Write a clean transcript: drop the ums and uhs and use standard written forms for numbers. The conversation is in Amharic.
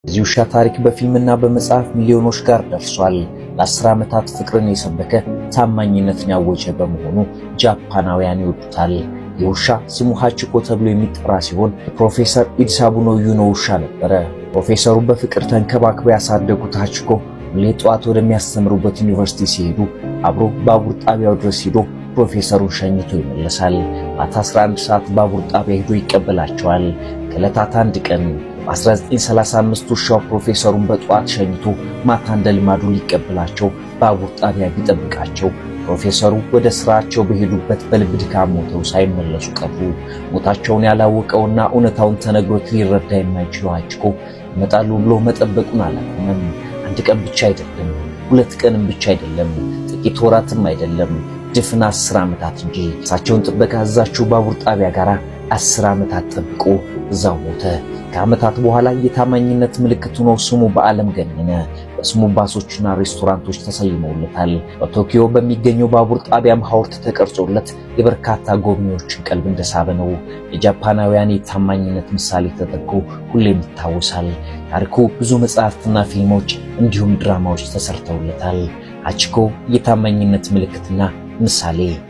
እዚህ ውሻ ታሪክ በፊልምና በመጽሐፍ ሚሊዮኖች ጋር ደርሷል። ለ10 ዓመታት ፍቅርን የሰበከ ታማኝነትን ያወጀ በመሆኑ ጃፓናውያን ይወዱታል። የውሻ ስሙ ሃቺኮ ተብሎ የሚጠራ ሲሆን ፕሮፌሰር ኢድሳቡኖ ዩኖ ውሻ ነበረ። ፕሮፌሰሩ በፍቅር ተንከባክበው ያሳደጉት ሃቺኮ ሁሌ ጠዋት ወደሚያስተምሩበት ዩኒቨርሲቲ ሲሄዱ አብሮ ባቡር ጣቢያው ድረስ ሄዶ ፕሮፌሰሩን ሸኝቶ ይመለሳል። ማታ 11 ሰዓት ባቡር ጣቢያ ሄዶ ይቀበላቸዋል። ከዕለታት አንድ ቀን በ1935 ውሻው ፕሮፌሰሩን በጠዋት ሸኝቶ ማታ እንደ ልማዱ ሊቀበላቸው ባቡር ጣቢያ ቢጠብቃቸው ፕሮፌሰሩ ወደ ስራቸው በሄዱበት በልብ ድካም ሞተው ሳይመለሱ ቀሩ። ሞታቸውን ያላወቀውና እውነታውን ተነግሮት ሊረዳ የማይችለው ሃቺኮ ይመጣሉ ብሎ መጠበቁን አላቆመም። አንድ ቀን ብቻ አይደለም፣ 2 ቀንም ብቻ አይደለም፣ ጥቂት ወራትም አይደለም፣ ድፍን 10 ዓመታት እንጂ እሳቸውን ጥበቃ አዛዡ ባቡር ጣቢያ ጋር 10 ዓመታት ጠብቆ እዛው ሞተ። ከዓመታት በኋላ የታማኝነት ምልክት ሆኖ ስሙ በዓለም ገነነ። በስሙ ባሶችና ሬስቶራንቶች ተሰይመውለታል። በቶኪዮ በሚገኘው ባቡር ጣቢያም ሐውልት ተቀርጾለት የበርካታ ጎብኚዎችን ቀልብ እንደሳበ ነው። የጃፓናውያን የታማኝነት ምሳሌ ተደርጎ ሁሌም ይታወሳል። ታሪኩ ብዙ መጽሐፍትና ፊልሞች እንዲሁም ድራማዎች ተሰርተውለታል። ሃቺኮ የታማኝነት ምልክትና ምሳሌ